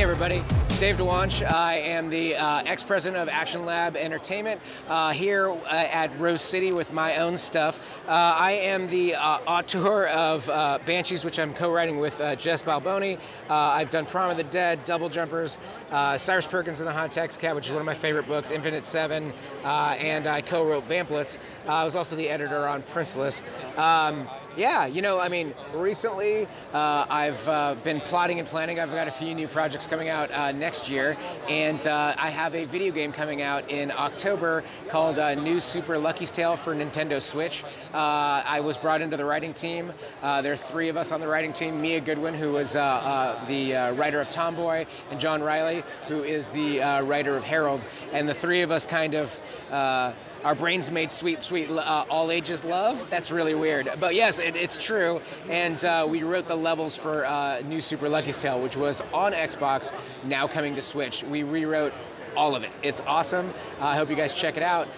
Hey everybody, it's Dave Dwonch. I am the ex-president of Action Lab Entertainment here at Rose City with my own stuff. I am the auteur of Banshees, which I'm co-writing with Jess Balboni. I've done Prom of the Dead, Double Jumpers, Cyrus Perkins and the Hot Taxi Cab, which is one of my favorite books, Infinite Seven, and I co-wrote Vamplets. I was also the editor on Princeless. Yeah, you know, I mean, recently I've been plotting and planning. I've got a few new projects coming out next year, and I have a video game coming out in October called New Super Lucky's Tale for Nintendo Switch. I was brought into the writing team. There are three of us on the writing team. Mia Goodwin, who was the writer of Tomboy, and John Riley, who is the writer of Herald. And the three of us kind of our brains made sweet, sweet all ages love. That's really weird. But yes, it's true. And we wrote the levels for New Super Lucky's Tale, which was on Xbox, now coming to Switch. We rewrote all of it. It's awesome. I hope you guys check it out.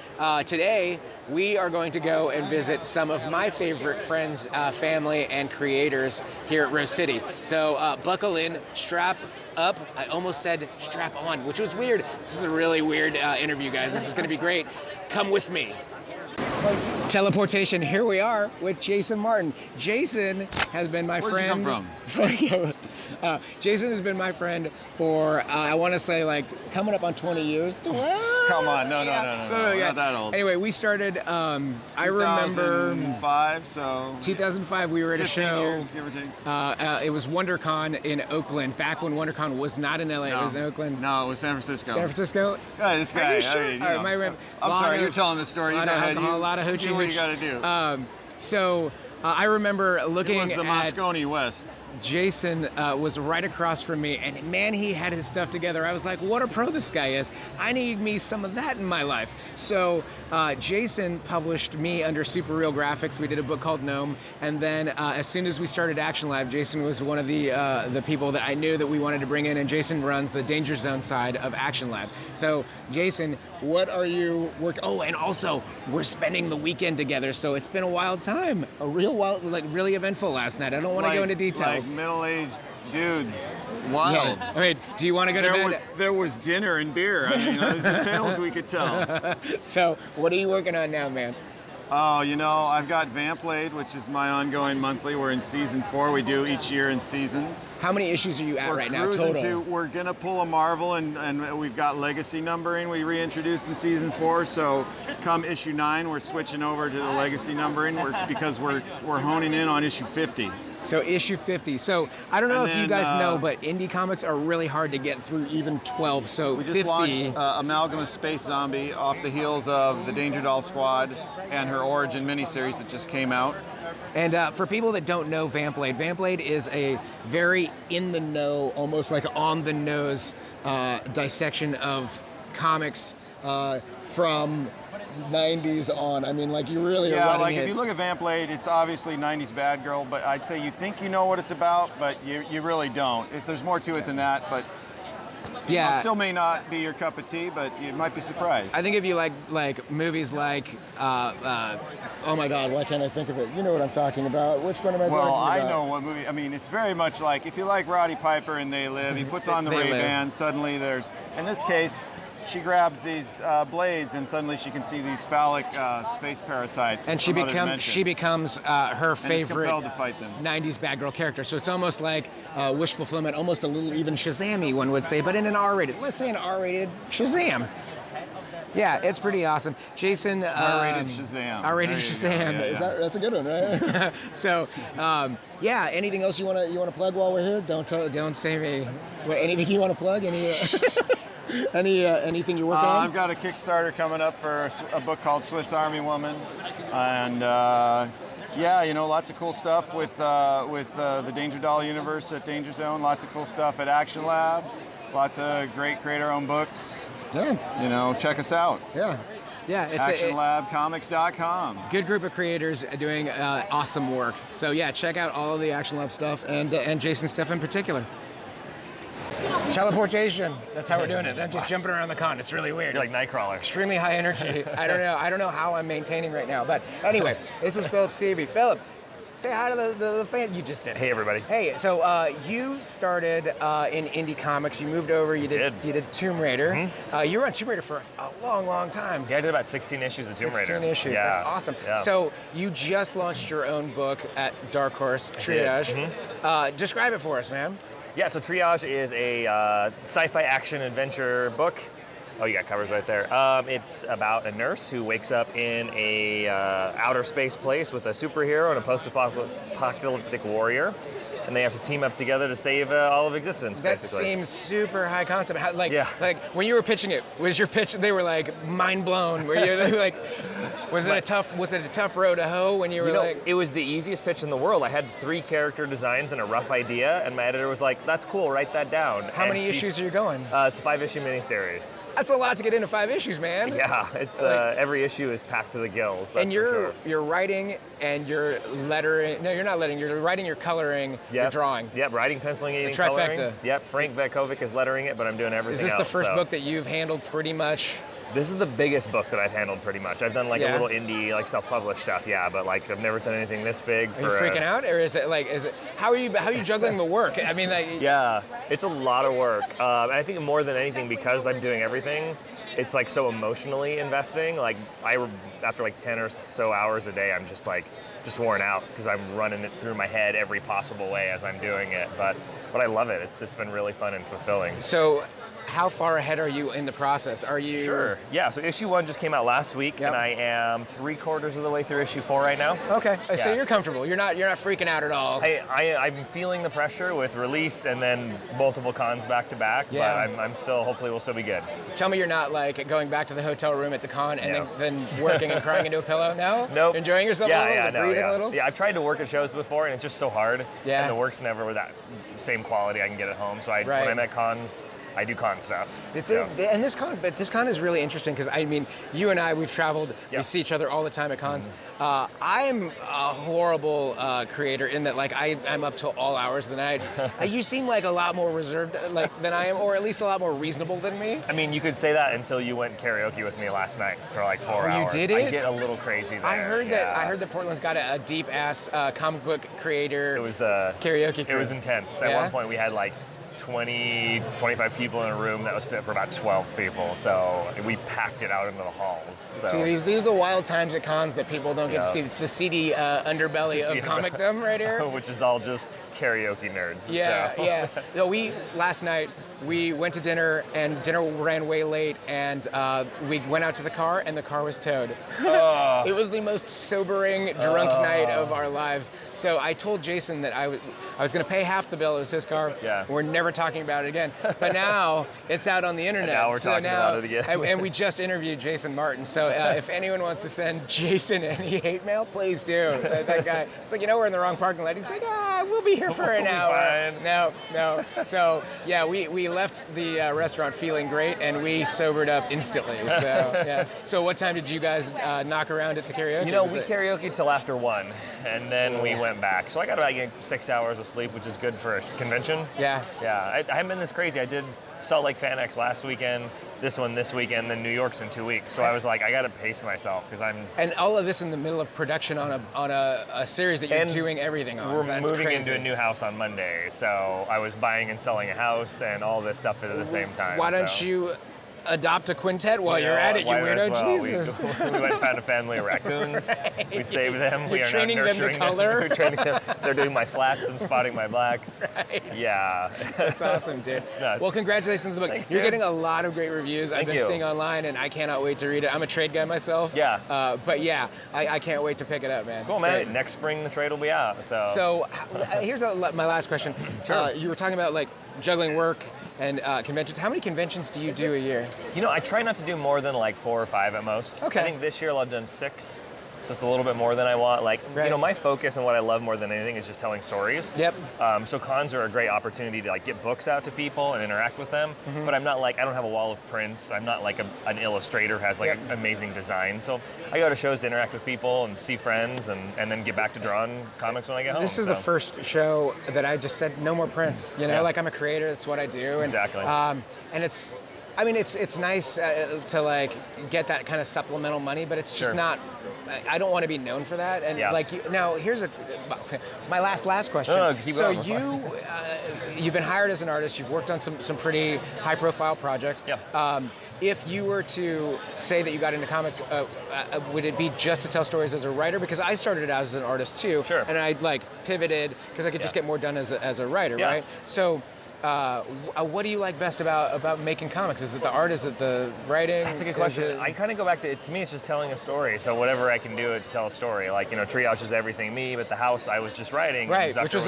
Today, we are going to go and visit some of my favorite friends, family, and creators here at Rose City. So buckle in, strap up. I almost said strap on, which was weird. This is a really weird interview, guys. This is going to be great. Come with me. Teleportation, here we are with Jason Martin. Jason has been my friend. Where'd you come from? Jason has been my friend for, I want to say, like, coming up on 20 years. Come on, no, not that old. Anyway, we started, I remember... 2005, so... 2005, we were at a show. 15 years, give or take. It was WonderCon in Oakland, back when WonderCon was not in LA, it was in Oakland. No, it was San Francisco. San Francisco? Yeah, this guy. Are you sure? I'm sorry, you're telling the story. You go ahead. A lot of hoochie. Do what you got to do. I remember looking at... It was the Moscone West. Jason was right across from me, and man, he had his stuff together. I was like, what a pro this guy is. I need me some of that in my life. So Jason published me under Super Real Graphics. We did a book called Gnome, and then as soon as we started Action Lab, Jason was one of the people that I knew that we wanted to bring in, and Jason runs the Danger Zone side of Action Lab. So Jason, what are you working? Oh, and also, we're spending the weekend together, so it's been a wild time. A real wild, like really eventful last night. I don't want to go into details. Like middle-aged dudes. Wild. Yeah. I mean, do you want to go to bed? There was dinner and beer. I mean, the tales we could tell. So, what are you working on now, man? Oh, you know, I've got Vampblade, which is my ongoing monthly. We're in season 4. We do each year in seasons. How many issues are you at right now, total? We're going to pull a Marvel, and we've got legacy numbering we reintroduced in season 4. So come issue 9, we're switching over to the legacy numbering because we're honing in on issue 50. So issue 50. So I don't know if you guys know, but indie comics are really hard to get through even 12. So we just launched Amalgama Space Zombie off the heels of the Danger Doll Squad and her Origin miniseries that just came out. And for people that don't know Vampblade, Vampblade is a very in-the-know, almost like on-the-nose dissection of comics from 90s on. I mean, like, you really are running if you look at Vampblade, it's obviously 90s bad girl, but I'd say you think you know what it's about, but you really don't. There's more to it than that, but it still may not be your cup of tea, but you might be surprised. I think if you like movies like, oh my God, why can't I think of it? You know what I'm talking about. Which one am I talking about? Well, I know what movie. I mean, it's very much like, if you like Roddy Piper and They Live, he puts on the Ray-Bans, suddenly there's, in this case, she grabs these blades, and suddenly she can see these phallic space parasites. And she becomes her favorite compelled to fight them. 90s bad girl character. So it's almost like wish fulfillment, almost a little even Shazam-y, one would say, but in an R-rated. Let's say an R-rated Shazam. Yeah, it's pretty awesome. Jason. R-rated Shazam. R-rated Shazam. Yeah. That's a good one, right? So, yeah. Anything else you wanna plug while we're here? Don't say me. What, anything you wanna plug? Anything you're working on? I've got a Kickstarter coming up for a book called Swiss Army Woman, and lots of cool stuff with the Danger Doll universe at Danger Zone. Lots of cool stuff at Action Lab. Lots of great creator-owned books. Yeah. Check us out. Yeah. Yeah, it's ActionLabComics.com. Good group of creators doing awesome work. So yeah, check out all of the Action Lab stuff and Jason's stuff in particular. Teleportation. That's how we're doing it. I'm just jumping around the con. It's really weird. You're like Nightcrawler. Extremely high energy. I don't know how I'm maintaining right now. But anyway, this is Philip Stevie. Philip, Say hi to the fan. You just did. Hey, everybody. Hey, so you started in indie comics. You moved over. You did Tomb Raider. Mm-hmm. You were on Tomb Raider for a long, long time. Yeah, I did about 16 issues of Tomb Raider. 16 issues. Yeah. That's awesome. Yeah. So you just launched your own book at Dark Horse, Triage. Describe it for us, man. Yeah, so Triage is a sci-fi action adventure book. Oh, you got covers right there. It's about a nurse who wakes up in a outer space place with a superhero and a post-apocalyptic warrior, and they have to team up together to save all of existence, basically. That seems super high concept. Like when you were pitching it, was your pitch? They were like mind blown. Were you like, was it a tough row to hoe when you were like? It was the easiest pitch in the world. I had 3 character designs and a rough idea, and my editor was like, "That's cool. Write that down." How many issues are you going? It's a 5-issue miniseries. That's a lot to get into 5 issues, man. Yeah, it's every issue is packed to the gills. That's and you're writing and you're lettering. No, you're not lettering. You're writing, you're coloring, you're drawing. Yep, writing, penciling, and trifecta. coloring. Yep, Frank Vetkovic is lettering it, but I'm doing everything else. Is this the first book that you've handled pretty much? This is the biggest book that I've handled pretty much. I've done like a little indie, like self-published stuff, but like I've never done anything this big. Are you freaking out, or is it how are you juggling the work? I mean, like. Yeah, it's a lot of work. And I think more than anything, because I'm doing everything, it's like so emotionally investing. Like after like 10 or so hours a day, I'm just worn out because I'm running it through my head every possible way as I'm doing it. But I love it. It's been really fun and fulfilling. So, how far ahead are you in the process? Are you? Sure. Yeah. So issue 1 just came out last week, and I am 3/4 of the way through issue 4 right now. Okay. Yeah. So you're comfortable. You're not freaking out at all. I'm feeling the pressure with release and then multiple cons back to back. Yeah. But I'm still. Hopefully, we'll still be good. Tell me you're not like going back to the hotel room at the con and then working and crying into a pillow. No. Nope. Enjoying yourself a little. Breathing a little. Yeah. I've tried to work at shows before, and it's just so hard. Yeah. And the work's never with that same quality I can get at home. So when I'm at cons, I do con stuff. And this con is really interesting because I mean, you and I, we've traveled, we see each other all the time at cons. I'm a horrible creator in that like I'm up till all hours of the night. You seem like a lot more reserved than I am, or at least a lot more reasonable than me. I mean, you could say that until you went karaoke with me last night for like 4 hours. You did it? I get a little crazy there. I heard that Portland's got a deep ass comic book creator. It was karaoke crew. It was intense. At one point we had like 20, 25 people in a room that was fit for about 12 people. So we packed it out into the halls. So. See, these are the wild times at cons that people don't get to see, the seedy underbelly of comicdom right here. Which is all just karaoke nerds. Yeah, so. yeah. No, last night, we went to dinner, and dinner ran way late, and we went out to the car, and the car was towed. It was the most sobering, drunk night of our lives. So I told Jason that I was going to pay half the bill. It was his car. Yeah. We're never talking about it again. But now it's out on the internet. And now we're talking about it again. and we just interviewed Jason Martin. So if anyone wants to send Jason any hate mail, please do. That guy, it's like, we're in the wrong parking lot. He's like, we'll be here for an hour. Fine. No. So yeah, we left the restaurant feeling great, and we sobered up instantly. So yeah. So what time did you guys knock around at the karaoke? We karaoke till after 1, and then we went back. So I got about 6 hours of sleep, which is good for a convention. Yeah. Yeah, I haven't been this crazy. I did Salt Lake Fan X last weekend, this one this weekend, then New York's in 2 weeks. So I was like, I got to pace myself because I'm. And all of this in the middle of production on a series that you're doing everything on. We're That's moving crazy. into a new house on Monday, so I was buying and selling a house and all this stuff at the same time. Why don't you adopt a quintet while you're at it, you weirdo? Well. Jesus. We went and found a family of raccoons. Right. We saved them. You're training them to color. We're training them. They're doing my flats and spotting my blacks. Right. Yeah. That's awesome, dude. It's nuts. Well, congratulations on the book. Thanks, You're dude. getting a lot of great reviews. I've been seeing online, and I cannot wait to read it. I'm a trade guy myself. Yeah. But yeah, I can't wait to pick it up, man. Cool, it's man. great. Next spring, the trade will be out. So here's my last question. Sure. You were talking about like juggling work and conventions. How many conventions do you do a year? I try not to do more than like 4 or 5 at most. Okay. I think this year I've done 6. So it's a little bit more than I want. My focus and what I love more than anything is just telling stories. Yep. So cons are a great opportunity to get books out to people and interact with them. Mm-hmm. But I'm not I don't have a wall of prints. I'm not like an illustrator who has amazing design. So I go to shows to interact with people and see friends and then get back to drawing comics when I get home. This is the first show that I just said no more prints. I'm a creator. That's what I do. And, exactly. And it's nice to get that kind of supplemental money, but it's just not I don't want to be known for that. And Yeah. now here's my last question. No, keep so going. you've been hired as an artist. You've worked on some pretty high profile projects. Yeah. If you were to say that you got into comics, would it be just to tell stories as a writer? Because I started out as an artist too, Sure. and I pivoted because I could just get more done as a writer, Yeah. right? So. What do you like best about making comics? Is it the art? Is it the writing? That's a good question. I kind of go back to me, it's just telling a story. So whatever I can do to tell a story. Triage is everything me, but the house I was just writing. Right, which was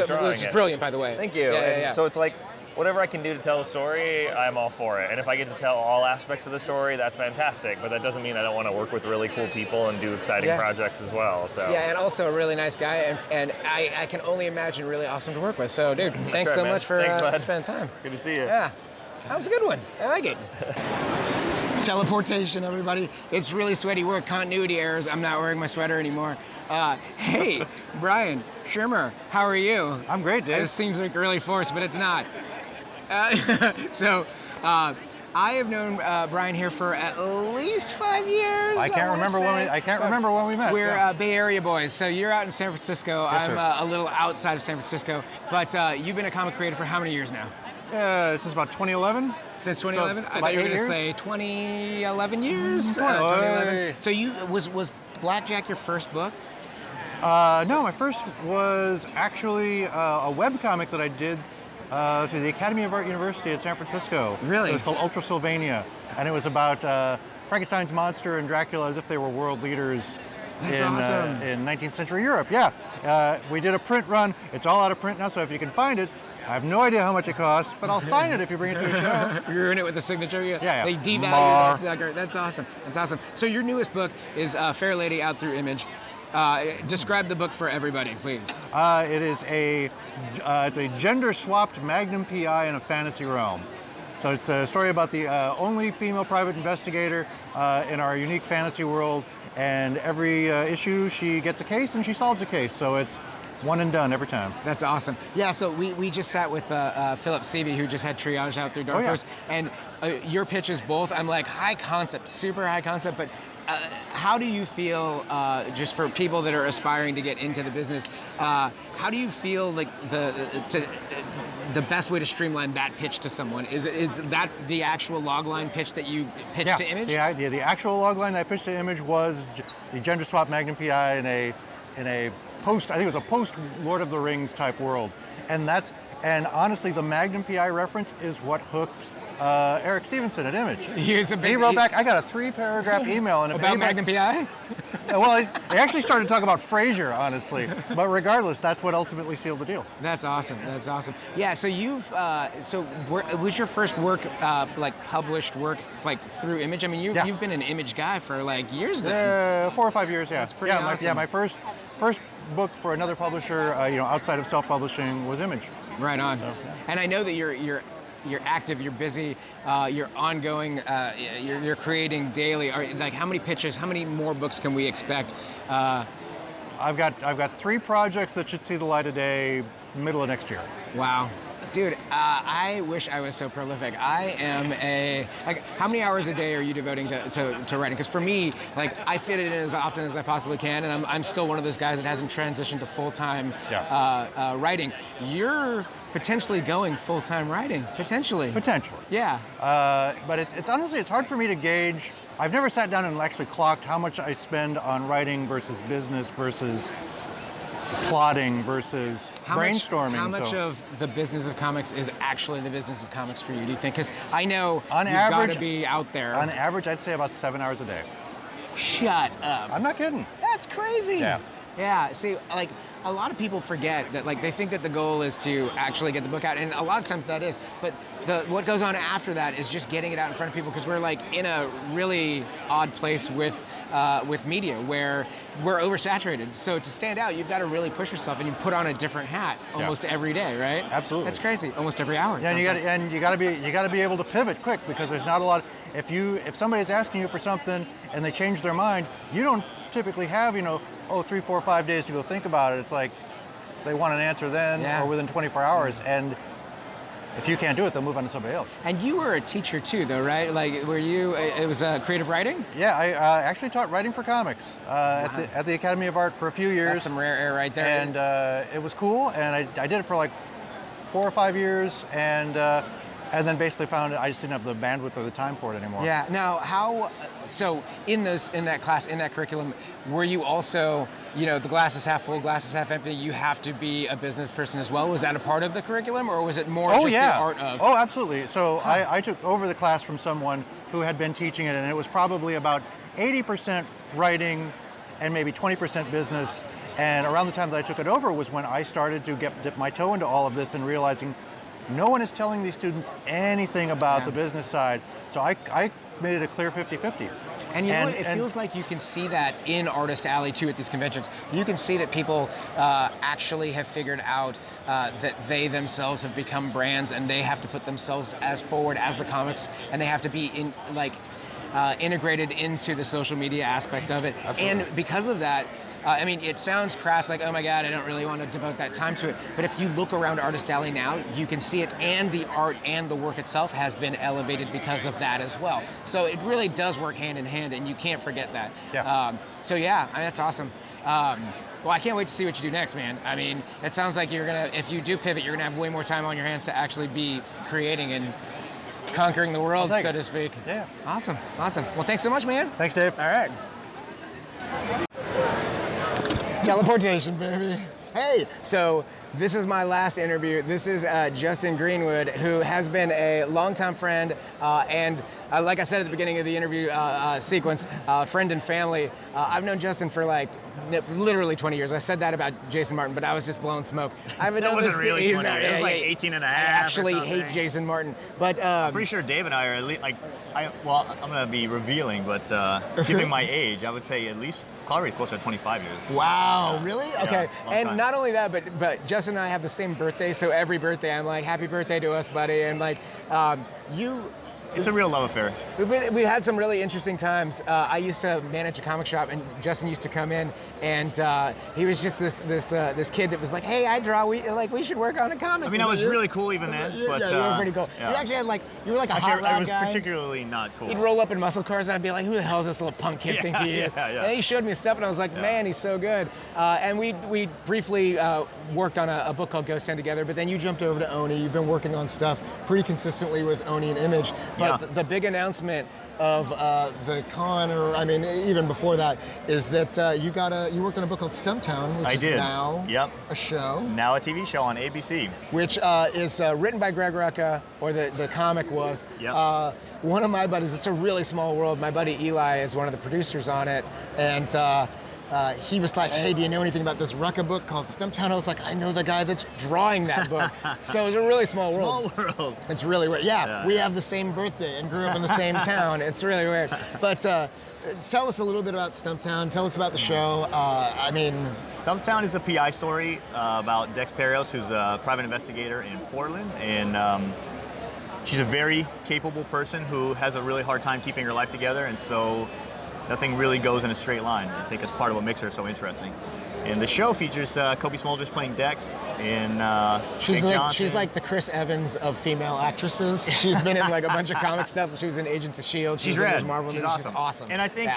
brilliant, by the way. Thank you. Yeah. So it's like, whatever I can do to tell a story, I'm all for it. And if I get to tell all aspects of the story, that's fantastic. But that doesn't mean I don't want to work with really cool people and do exciting projects as well. So yeah, and also a really nice guy, and I can only imagine really awesome to work with. So, dude, thanks so much for spending time. Good to see you. Yeah, that was a good one. I like it. Teleportation, everybody. It's really sweaty work. Continuity errors. I'm not wearing my sweater anymore. Hey, Brian, Shermer, how are you? I'm great, Dave. It seems like really forced, but it's not. I have known Brian here for at least 5 years. I can't remember when we met. We're Bay Area boys. So you're out in San Francisco. Yes, I'm sir. a little outside of San Francisco. But you've been a comic creator for how many years now? Since about 2011. Since 2011? So I about thought you were 8 going to years? say 2011 years. 2011. So you was Blackjack your first book? No, my first was actually a webcomic that I did through the Academy of Art University at San Francisco. Really? It was called Ultra Sylvania, and it was about Frankenstein's monster and Dracula as if they were world leaders That's awesome. In 19th century Europe. Yeah, we did a print run. It's all out of print now, so if you can find it, I have no idea how much it costs, but I'll sign it if you bring it to a show. You're in it with a signature? Yeah. They devalue Mar. that sucker. That's awesome. That's awesome. So your newest book is Fair Lady Out Through Image. Describe the book for everybody, please. It's a gender-swapped Magnum PI in a fantasy realm. So it's a story about the only female private investigator in our unique fantasy world, and every issue she gets a case and she solves a case. So it's one and done every time. That's awesome. Yeah, so we just sat with Philip Seavey, who just had Triage out through Dark Horse, and your pitches both, I'm like, high concept, super high concept, but how do you feel, just for people that are aspiring to get into the business, how do you feel like the best way to streamline that pitch to someone? Is that the actual logline pitch that you pitched to Image? Yeah, the actual logline that I pitched to Image was the gender swap Magnum PI in a post, I think it was a post Lord of the Rings type world. And honestly, the Magnum PI reference is what hooked Eric Stevenson at Image. He wrote back, I got a 3-paragraph email. And about Magnum PI? Well, they actually started talking about Frasier, honestly. But regardless, that's what ultimately sealed the deal. That's awesome. That's awesome. Yeah. So was your first work published work through Image? I mean, you've been an Image guy for years now. 4 or 5 years. Yeah. That's pretty awesome. My first book for another publisher, outside of self-publishing, was Image. Right on. So, yeah. And I know that you're active, you're busy, you're ongoing, you're creating daily. How many pitches, how many more books can we expect? I've got 3 projects that should see the light of day middle of next year. Wow. Dude, I wish I was so prolific. I am how many hours a day are you devoting to writing? Because for me, I fit it in as often as I possibly can, and I'm still one of those guys that hasn't transitioned to full-time writing. You're potentially going full-time writing, potentially. Potentially. Yeah. But it's honestly, it's hard for me to gauge. I've never sat down and actually clocked how much I spend on writing versus business versus plotting versus brainstorming. How much of the business of comics is actually the business of comics for you, do you think? Because I know you've got to be out there. On average, I'd say about 7 hours a day. Shut up. I'm not kidding. That's crazy. Yeah. Yeah, see, a lot of people forget that, they think that the goal is to actually get the book out, and a lot of times that is, but what goes on after that is just getting it out in front of people, because we're, in a really odd place with media, where we're oversaturated. So to stand out, you've got to really push yourself, and you put on a different hat almost every day, right? Absolutely. That's crazy, almost every hour. Yeah, and you got to be able to pivot quick, because there's not a lot. If somebody's asking you for something and they change their mind, you don't typically have 3, 4, 5 days to go think about it. It's like they want an answer then or within 24 hours. And if you can't do it, they'll move on to somebody else. And you were a teacher too, though, right? Like, were you? It was creative writing. Yeah, I actually taught writing for comics at the Academy of Art for a few years. That's some rare air right there. And it was cool, and I did it for like 4 or 5 years, and then basically found I just didn't have the bandwidth or the time for it anymore. Yeah. Now, how? So in that class, in that curriculum, were you also, the glass is half full, glass is half empty? You have to be a business person as well. Was that a part of the curriculum, or was it more just the art of? Oh, absolutely. So I took over the class from someone who had been teaching it, and it was probably about 80% writing and maybe 20% business. And around the time that I took it over was when I started to dip my toe into all of this and realizing no one is telling these students anything about the business side. So I made it a clear 50-50. And you know what? It feels like you can see that in Artist Alley too at these conventions. You can see that people actually have figured out that they themselves have become brands, and they have to put themselves as forward as the comics, and they have to be integrated into the social media aspect of it. Absolutely. And because of that, I mean, it sounds crass, like, oh my God, I don't really want to devote that time to it. But if you look around Artist Alley now, you can see it, and the art and the work itself has been elevated because of that as well. So it really does work hand in hand, and you can't forget that. Yeah. So yeah, that's awesome. Well, I can't wait to see what you do next, man. I mean, it sounds like if you do pivot, you're gonna have way more time on your hands to actually be creating and conquering the world, so to speak. Yeah. Awesome. Well, thanks so much, man. Thanks, Dave. All right. Teleportation, baby. Hey, so this is my last interview. This is Justin Greenwood, who has been a longtime friend and like I said at the beginning of the interview sequence, friend and family. I've known Justin for like literally 20 years. I said that about Jason Martin, but I was just blowing smoke. I haven't That known wasn't really 20 years. It was like 18 and a half. I actually hate Jason Martin, but I'm pretty sure Dave and I are at least I'm gonna be revealing, but giving my age, I would say at least probably closer to 25 years. Wow, really? Okay. Yeah, and time. Not only that, but Justin and I have the same birthday, so every birthday I'm like, happy birthday to us, buddy. And like, It's a real love affair. We've had some really interesting times. I used to manage a comic shop, and Justin used to come in, and he was just this kid that was like, "Hey, I draw. We should work on a comic." I mean, that was really cool even then. But you were pretty cool. Yeah. You actually had you were like a hot Actually, rod it was guy. particularly not cool. He'd roll up in muscle cars, and I'd be like, "Who the hell is this little punk kid think he is?" Yeah. And he showed me stuff, and I was like, "Man, he's so good." And we briefly worked on a book called Ghost Town together. But then you jumped over to Oni. You've been working on stuff pretty consistently with Oni and Image. But the big announcement of the con, or I mean, even before that, is that you worked on a book called Stumptown, which is now a show. Now a TV show on ABC. Which is written by Greg Rucka, or the comic was. Yep. One of my buddies, it's a really small world, my buddy Eli is one of the producers on it, and he was like, "Hey, do you know anything about this Rucka book called Stumptown?" I was like, "I know the guy that's drawing that book." So it's a really small world. Small world. It's really weird. Yeah, we have the same birthday and grew up in the same town. It's really weird. But tell us a little bit about Stumptown. Tell us about the show. I mean, Stumptown is a PI story about Dex Perios, who's a private investigator in Portland, and she's a very capable person who has a really hard time keeping her life together, and so nothing really goes in a straight line. I think it's part of what makes her so interesting. And the show features Kobe Smulders playing Dex, and Jake Johnson. She's like the Chris Evans of female actresses. She's been in like a bunch of comic stuff. She was in Agents of S.H.I.E.L.D. She's rad. She's awesome. She's awesome. And I think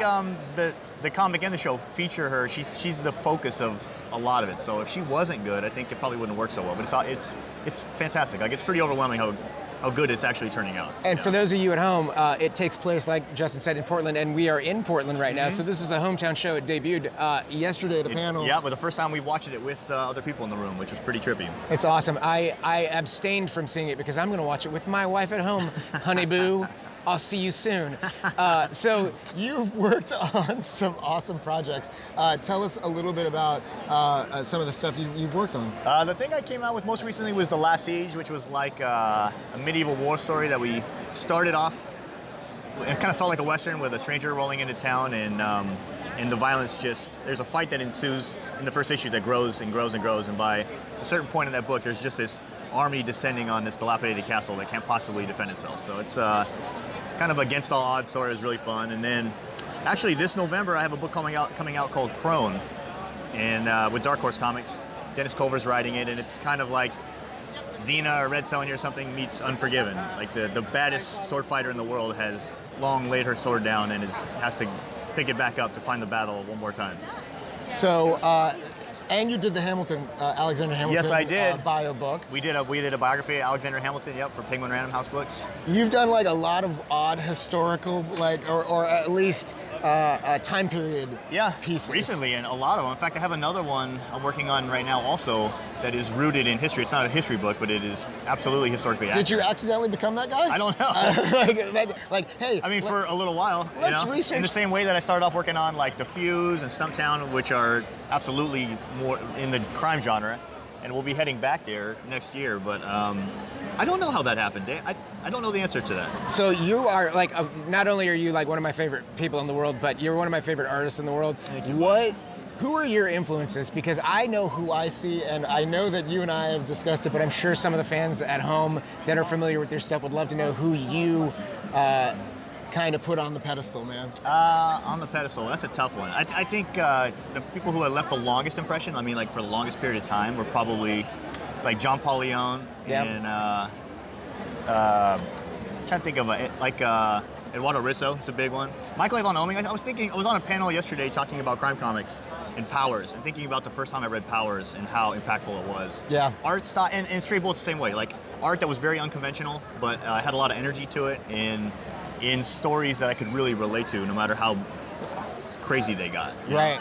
the comic and the show feature her. She's the focus of a lot of it. So if she wasn't good, I think it probably wouldn't work so well. But it's fantastic. Like, it's pretty overwhelming how good it's actually turning out. And for those of you at home, it takes place, like Justin said, in Portland, and we are in Portland right now. So this is a hometown show. It debuted yesterday at a panel. Yeah, but the first time we watched it with other people in the room, which was pretty trippy. It's awesome. I abstained from seeing it because I'm going to watch it with my wife at home. Honey boo, I'll see you soon. So you've worked on some awesome projects. Tell us a little bit about some of the stuff you've worked on. The thing I came out with most recently was The Last Siege, which was like a medieval war story that we started off. It kind of felt like a Western with a stranger rolling into town, and the violence there's a fight that ensues in the first issue that grows and grows and grows, and by a certain point in that book, there's just this army descending on this dilapidated castle that can't possibly defend itself. So it's kind of against all odds story. It was really fun. And then actually this November I have a book coming out called Crone, and with Dark Horse Comics. Dennis Culver's writing it, and it's kind of like Xena or Red Sonja or something meets Unforgiven. Like the baddest sword fighter in the world has long laid her sword down and has to pick it back up to find the battle one more time. So, and you did the Hamilton, Alexander Hamilton. Yes, I did. Bio book. We did a biography of Alexander Hamilton, yep, for Penguin Random House Books. You've done like a lot of odd historical, like, or at least time period pieces. Recently, and a lot of them. In fact, I have another one I'm working on right now also that is rooted in history. It's not a history book, but it is absolutely historically accurate. Did you accidentally become that guy? I don't know. Hey. I mean, for a little while. Let's research. In the same way that I started off working on like The Fuse and Stumptown, which are absolutely more in the crime genre, and we'll be heading back there next year. But I don't know how that happened, Dave. I don't know the answer to that. So you are like, not only are you like one of my favorite people in the world, but you're one of my favorite artists in the world. Thank you. Who are your influences? Because I know who I see, and I know that you and I have discussed it, but I'm sure some of the fans at home that are familiar with your stuff would love to know who you kind of put on the pedestal, man. On the pedestal, that's a tough one. I think the people who have left the longest impression, I mean, like for the longest period of time, were probably like John Paul Leon and trying to think of Eduardo Risso. It's a big one. Michael Avon Oeming. I was on a panel yesterday talking about crime comics and Powers, and thinking about the first time I read Powers and how impactful it was. Yeah. Art style and Stray Bullets the same way. Like art that was very unconventional, but had a lot of energy to it, and in stories that I could really relate to, no matter how crazy they got. Right.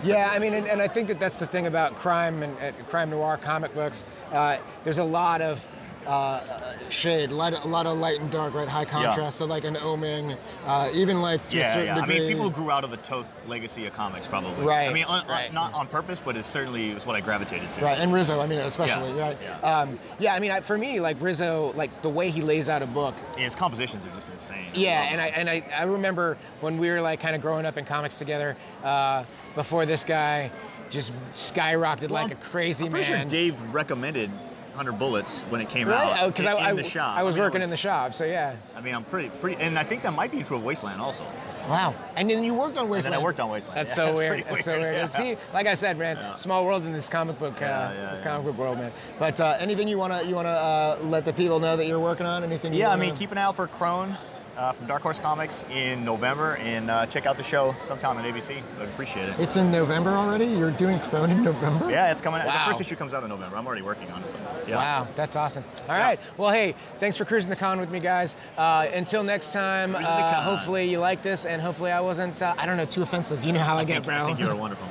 Yeah, I mean, and I think that's the thing about crime and crime noir comic books. There's a lot of shade, a lot of light and dark, right? High contrast. So like an Oeming, even like to a certain degree. I mean, people grew out of the Toth legacy of comics, probably. Right. I mean, not on purpose, but it certainly was what I gravitated to. Right, and Rizzo, I mean, especially, right? Yeah, I mean, for me, like Rizzo, like the way he lays out a book. His compositions are just insane. Yeah, and I remember when we were like kind of growing up in comics together, before this guy just skyrocketed like a crazy man. I'm pretty sure Dave recommended 100 Bullets when it came out. Because in the shop. I was working in the shop, so yeah. I mean, I'm pretty, and I think that might be true of Wasteland also. Wow. And then you worked on Wasteland. And then I worked on Wasteland. That's so weird. That's so weird. Yeah. See, like I said, man, small world in this comic book, comic book world, man. But anything you wanna let the people know that you're working on? Anything? Yeah, I mean, keep an eye out for Crone from Dark Horse Comics in November, and check out the show sometime on ABC. I'd appreciate it. It's in November already? You're doing Crone in November? Yeah, it's coming out. Wow. The first issue comes out in November. I'm already working on it. Yeah. Wow, that's awesome. All right. Well, hey, thanks for cruising the con with me, guys. Until next time, hopefully you like this, and hopefully I wasn't, too offensive. You know how I get, bro. I think you were wonderful.